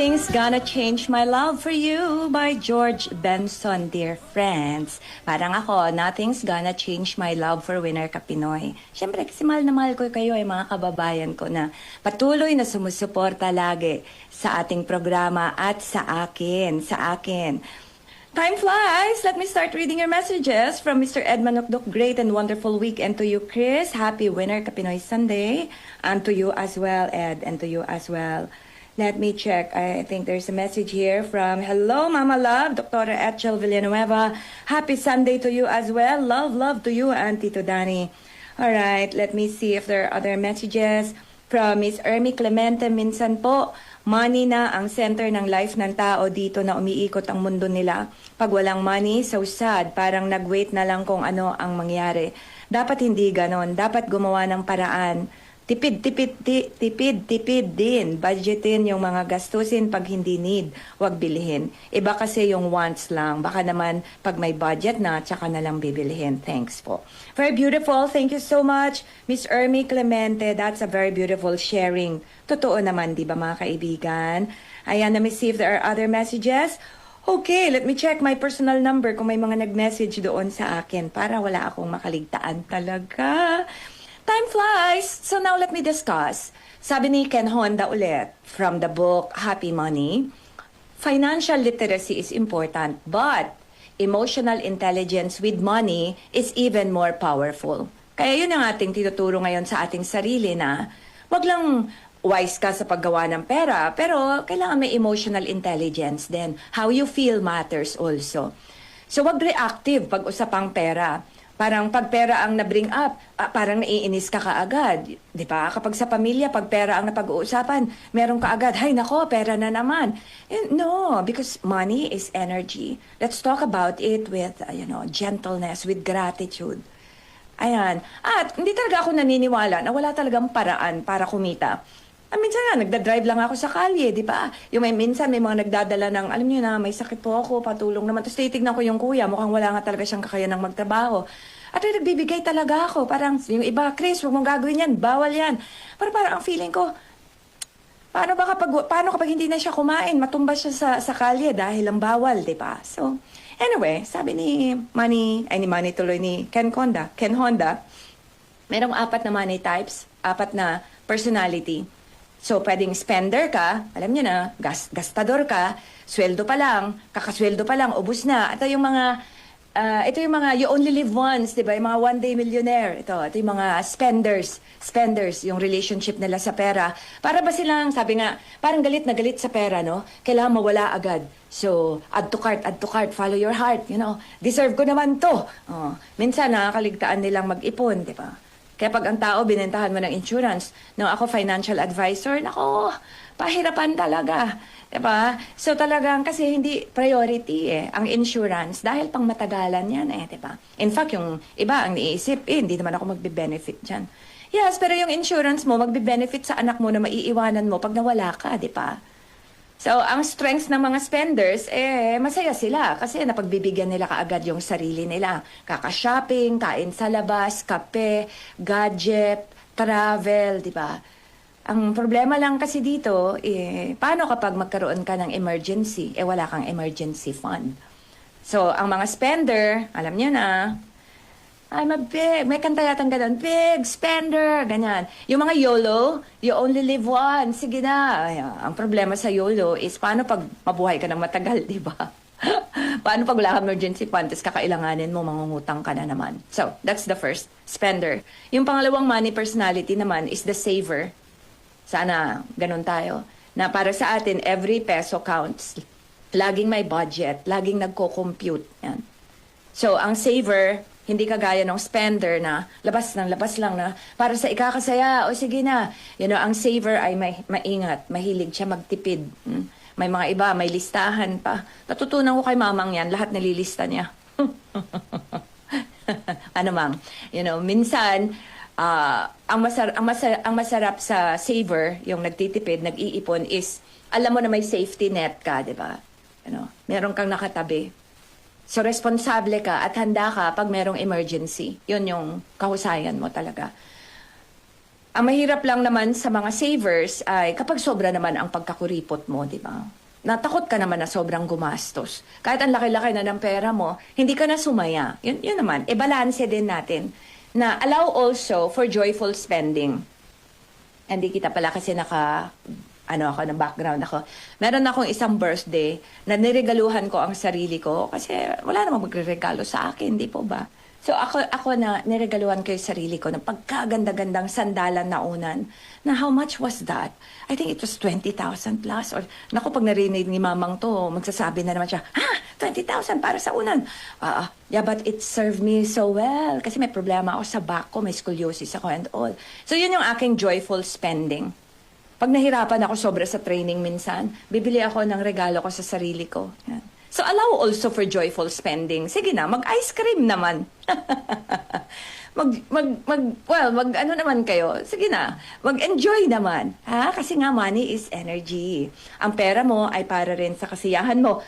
Nothing's Gonna Change My Love for You by George Benson, dear friends. Parang ako, nothing's gonna change my love for Winner Ka Pinoy. Siyempre, kasi mahal na mahal ko kayo ay mga kababayan ko na patuloy na sumusuporta lagi sa ating programa at sa akin. Time flies. Let me start reading your messages from Mr. Ed Manukdok. Great and wonderful weekend to you, Chris. Happy Winner Ka Pinoy Sunday. And to you as well, Ed. And to you as well. Let me check. I think there's a message here from Hello, Mama Love, Dr. Etchel Villanueva. Happy Sunday to you as well. Love to you and Tito Danny. All right, let me see if there are other messages from Miss Ermi Clemente. Minsan po, money na ang center ng life ng tao dito na umiikot ang mundo nila. Pag walang money, so sad. Parang nag-wait na lang kung ano ang mangyari. Dapat hindi ganon. Dapat gumawa ng paraan. Tipid din. Budgetin yung mga gastusin pag hindi need. Huwag bilihin. Iba kasi yung wants lang. Baka naman pag may budget na, tsaka na lang bibilihin. Thanks po. Very beautiful. Thank you so much, Miss Ermi Clemente. That's a very beautiful sharing. Totoo naman, di ba mga kaibigan? Ayan, let me see if there are other messages. Okay, let me check my personal number kung may mga nag-message doon sa akin para wala akong makaligtaan talaga. Time flies. So now let me discuss. Sabi ni Ken Honda ulit from the book Happy Money, financial literacy is important, but emotional intelligence with money is even more powerful. Kaya yun ang ating tinuturo ngayon sa ating sarili na wag lang wise ka sa paggawa ng pera, pero kailangan may emotional intelligence din. How you feel matters also. So wag reactive pag usapang pera. Parang pag pera ang na-bring up, parang naiinis ka kaagad. Di ba? Kapag sa pamilya, pag pera ang napag-uusapan, meron ka agad, hay nako, pera na naman. No, because money is energy. Let's talk about it with, gentleness, with gratitude. Ayan. At hindi talaga ako naniniwala na wala talagang paraan para kumita. Minsan nga, nagdadrive lang ako sa kalye, di ba? Yung minsan may mga nagdadala ng, alam niyo na, may sakit po ako, patulong naman. Tapos titignan ko yung kuya, mukhang wala nga talaga siyang kakayanang magtrabaho. At nagbibigay talaga ako. Parang yung iba, Chris, huwag mong gagawin yan, bawal yan. Parang ang feeling ko, paano kapag hindi na siya kumain, matumba siya sa kalye dahil ang bawal, di ba? So, anyway, sabi ni Ken Honda, merong 4 na money types, 4 na personality. So, pwedeng spender ka, alam niyo na, gastador ka, sweldo pa lang, kakasweldo pa lang, ubus na. Ito yung mga, you only live once, di ba? Yung mga one-day millionaire. Ito yung mga spenders, yung relationship nila sa pera. Para ba silang, sabi nga, parang galit na galit sa pera, no? Kailangan mawala agad. So, add to cart, follow your heart, Deserve ko naman to. Minsan, nakakaligtaan nilang mag-ipon, di ba? Kaya pag ang tao, binentahan mo ng insurance, nung ako financial advisor, nako, pahirapan talaga. Diba? So talagang kasi hindi priority ang insurance dahil pang matagalan yan diba? In fact, yung iba ang niisip, hindi naman ako magbe-benefit dyan. Yes, pero yung insurance mo, magbe-benefit sa anak mo na maiiwanan mo pag nawala ka, diba? So, ang strengths ng mga spenders, masaya sila kasi napagbibigyan nila kaagad yung sarili nila. Kaka-shopping, kain sa labas, kape, gadget, travel, di ba? Ang problema lang kasi dito, paano kapag magkaroon ka ng emergency? Wala kang emergency fund. So, ang mga spender, alam niyo na, may kanta yatang ganun, big spender, ganyan. Yung mga YOLO, you only live once, sige na. Ang problema sa YOLO is paano pag mabuhay ka ng matagal, di ba? Paano pag wala kang emergency fund, tapos kakailanganin mo, mangungutang ka na naman. So, that's the first, spender. Yung pangalawang money personality naman is the saver. Sana ganun tayo. Na para sa atin, every peso counts. Laging may budget, laging nagko-compute. Yan. So, ang saver, hindi kagaya ng spender na labas lang na para sa ikakasaya, o sige na. Ang saver ay maingat, mahilig siya magtipid. May mga iba, may listahan pa. Natutunan ko kay mamang yan, lahat nililista niya. Minsan, ang masarap sa saver, yung nagtitipid, nag-iipon is, alam mo na may safety net ka, di ba? Meron kang nakatabi. So, responsable ka at handa ka pag merong emergency. Yun yung kahusayan mo talaga. Ang mahirap lang naman sa mga savers ay kapag sobra naman ang pagkakuripot mo, di ba? Natakot ka naman na sobrang gumastos. Kahit ang laki-laki na ng pera mo, hindi ka na sumaya. Yun naman, e-balance din natin na allow also for joyful spending. Hindi kita pala kasi ako ng background ako. Meron akong isang birthday na niregaluhan ko ang sarili ko kasi wala namang magre-regalo sa akin, di po ba? So ako na niregaluhan ko yung sarili ko ng pagkaganda-gandang sandalan na unan. Na how much was that? I think it was 20,000 plus. Or, naku, pag narinig ni mamang to, magsasabi na naman siya, 20,000 para sa unan. Yeah, but it served me so well. Kasi may problema ako sa back ko, may scoliosis ako and all. So yun yung aking joyful spending. Pag nahirapan ako sobra sa training minsan, bibili ako ng regalo ko sa sarili ko. Yan. So allow also for joyful spending. Sige na, mag-ice cream naman. Ano naman kayo? Sige na, mag-enjoy naman. Ha? Kasi nga money is energy. Ang pera mo ay para rin sa kasiyahan mo.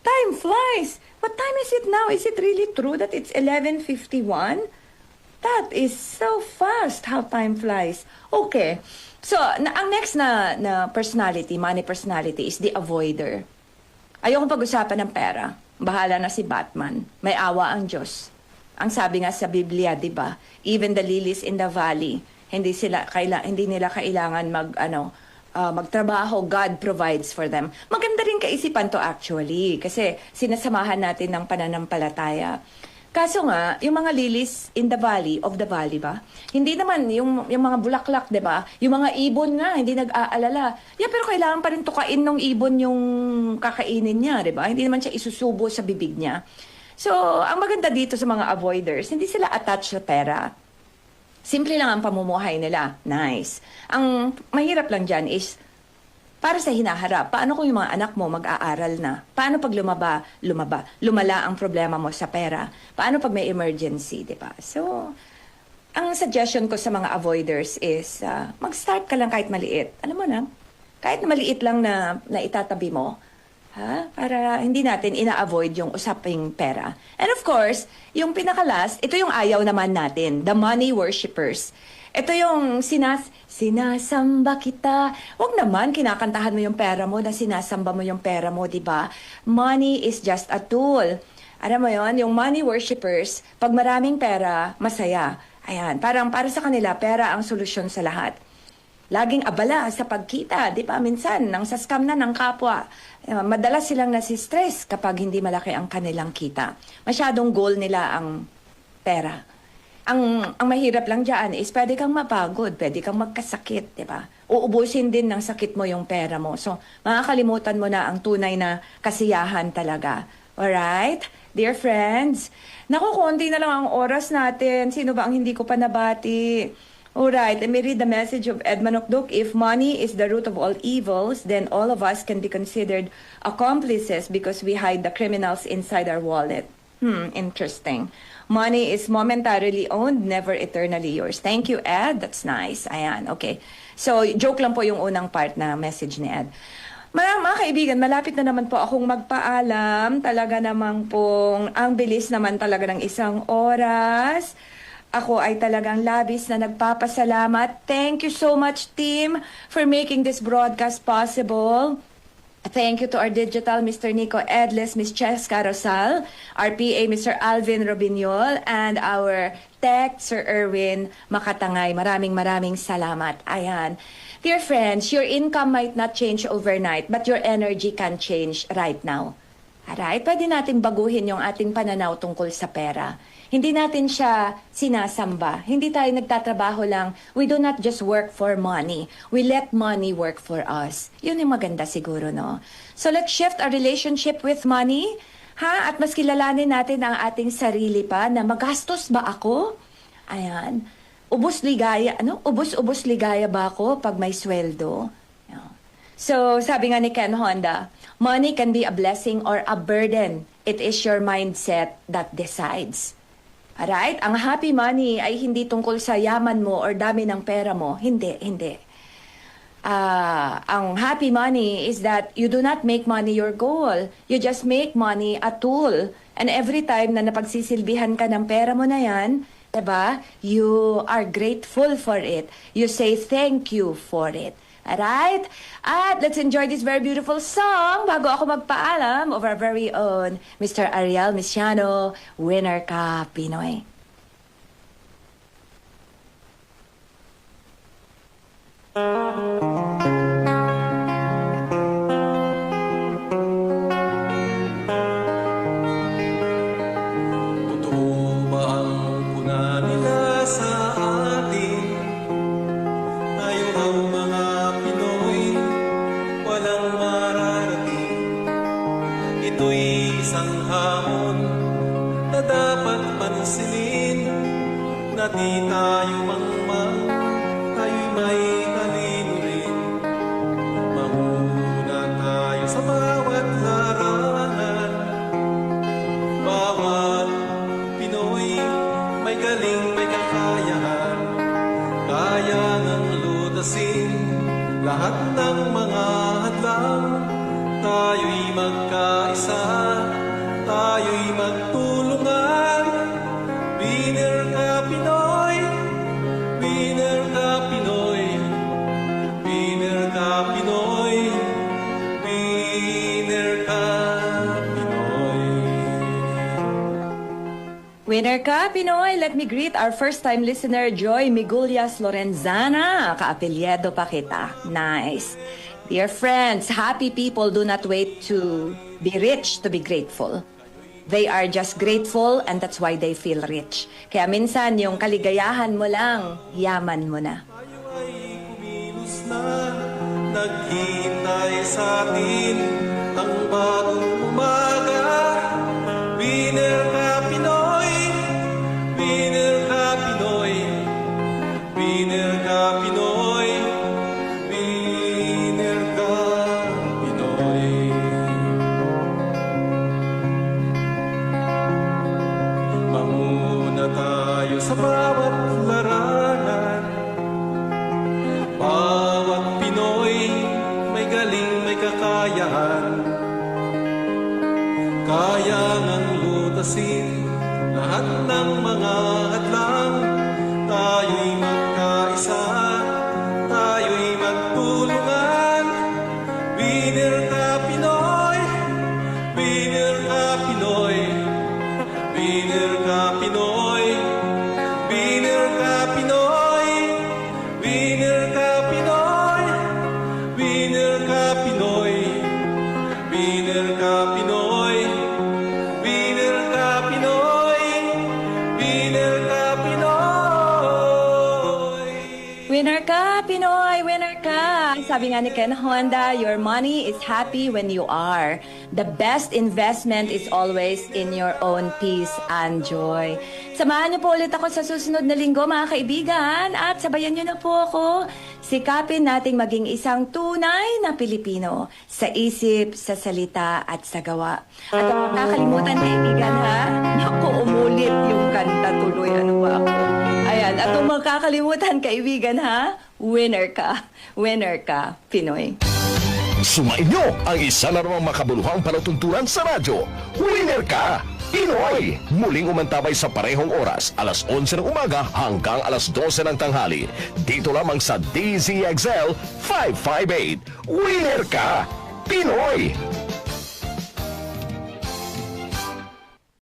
Time flies. What time is it now? Is it really true that it's 11:51? That is so fast how time flies. Okay. So, ang next na personality, money personality, is the avoider. Ayokong pag-usapan ng pera. Bahala na si Batman. May awa ang Diyos. Ang sabi nga sa Biblia, di ba? Even the lilies in the valley, hindi nila kailangan magtrabaho. God provides for them. Maganda rin kaisipan to actually. Kasi sinasamahan natin ng pananampalataya. Kaso nga, yung mga lilies in the valley, ba? Hindi naman yung mga bulaklak, di ba? Yung mga ibon nga, hindi nag-aalala. Yeah, pero kailangan pa rin tukain ng ibon yung kakainin niya, di ba? Hindi naman siya isusubo sa bibig niya. So, ang maganda dito sa mga avoiders, hindi sila attached sa pera. Simple lang ang pamumuhay nila. Nice. Ang mahirap lang dyan is, para sa hinaharap, paano kung yung mga anak mo mag-aaral na? Paano pag lumala ang problema mo sa pera? Paano pag may emergency, di ba? So, ang suggestion ko sa mga avoiders is, mag-start ka lang kahit maliit. Alam mo na, kahit na maliit lang na itatabi mo, para hindi natin ina-avoid yung usaping pera. And of course, yung pinaka-last, ito yung ayaw naman natin, the money worshippers. Ito yung sinasamba kita. Huwag naman, kinakantahan mo yung pera mo na sinasamba mo yung pera mo, di ba? Money is just a tool. Alam mo yon, yung money worshippers, pag maraming pera, masaya. Ayan, parang para sa kanila, pera ang solusyon sa lahat. Laging abala sa pagkita, di ba? Minsan, nang sa scam na ng kapwa, madalas silang nasistress kapag hindi malaki ang kanilang kita. Masyadong goal nila ang pera. Ang mahirap lang dyan is pwede kang mapagod, pwede kang magkasakit, di ba? Uubusin din ng sakit mo yung pera mo. So, makakalimutan mo na ang tunay na kasiyahan talaga. Alright? Dear friends, naku, konti na lang ang oras natin. Sino ba ang hindi ko pa nabati? Alright, let me read the message of Ed Manokdok. If money is the root of all evils, then all of us can be considered accomplices because we hide the criminals inside our wallet. Interesting. Money is momentarily owned, never eternally yours. Thank you, Ed. That's nice. Ayan, okay. So, joke lang po yung unang part na message ni Ed. Mga kaibigan, malapit na naman po akong magpaalam. Talaga namang pong, ang bilis naman talaga ng isang oras. Ako ay talagang labis na nagpapasalamat. Thank you so much, team, for making this broadcast possible. Thank you to our digital, Mr. Nico Edles, Ms. Cheska Rosal, our PA, Mr. Alvin Robinyol, and our tech, Sir Erwin Makatangay. Maraming salamat. Ayan. Dear friends, your income might not change overnight, but your energy can change right now. Alright? Pwede natin baguhin yung ating pananaw tungkol sa pera. Hindi natin siya sinasamba. Hindi tayo nagtatrabaho lang. We do not just work for money. We let money work for us. Yun yung maganda siguro, no? So let's shift our relationship with money. At mas kilalanin natin ang ating sarili pa na magastos ba ako? Ayan. Ubus ligaya ba ako pag may sweldo? So, sabi nga ni Ken Honda, money can be a blessing or a burden. It is your mindset that decides. Alright? Ang happy money ay hindi tungkol sa yaman mo or dami ng pera mo. Hindi. Ang happy money is that you do not make money your goal. You just make money a tool. And every time na napagsisilbihan ka ng pera mo na yan, Diba? You are grateful for it. You say thank you for it. Alright? At let's enjoy this very beautiful song bago ako magpaalam of our very own Mr. Ariel Misiano, Winner Ka Pinoy. Totoo ba ang puna nila sa atin? Tayo ang mga Pinoy, walang mararating. Ito'y isang hamon na dapat pansinin, na di tayo mangmang, tayo'y may talino rin. Mahuna tayo sa bawat larangan. Bawat Pinoy may galing, may kakayahan. Kaya ng lutasin lahat ng mga hadlang. Tayo'y magkaisa, tayo'y magtulungan. Winner ka Pinoy, winner ka Pinoy, winner ka Pinoy, winner ka Pinoy. Winner Ka Pinoy, let me greet our first-time listener, Joy Migullas Lorenzana. Kaapelyedo pa kita. Nice. Dear friends, happy people do not wait to be rich to be grateful. They are just grateful and that's why they feel rich. Kaya minsan yung kaligayahan mo lang, yaman mo na. Tayo ay kumilos na, naghihintay sa atin ang bagong umaga. Winner ka Pinoy, winner ka Pinoy, winner ka Pinoy, winner ka Pinoy. Manguna tayo sa bawat larangan. Bawat Pinoy may galing, may kakayahan. Kaya ngang lutasin lahat ng mga hadlang. Tayo'y magkaisa, tayo'y magtulungan. Winner ka Pinoy, winner ka Pinoy, winner ka Pinoy, winner ka Pinoy, winner ka Pinoy, winner ka Pinoy, winner ka Pinoy, winner ka Pinoy, winner ka Pinoy. Winner Ka Pinoy, winner ka. Sabi nga ni Ken Honda, your money is happy when you are. The best investment is always in your own peace and joy. Samahan niyo po ulit ako sa susunod na linggo, mga kaibigan. At sabayan niyo na po ako. Sikapin nating maging isang tunay na Pilipino sa isip, sa salita, at sa gawa. At huwag nakalimutan, kaibigan, ha? Naku, umulit yung kanta tuloy. Ano ba ako? Ayan, at huwag makakalimutan, kaibigan, ha? Winner ka, Pinoy. Sumainyo ang isa na namang makabuluhang palatuntunan sa radyo. Winner Ka Pinoy! Muling umantabay sa parehong oras, alas 11 ng umaga hanggang alas 12 ng tanghali. Dito lamang sa DZXL 558. Winner Ka Pinoy!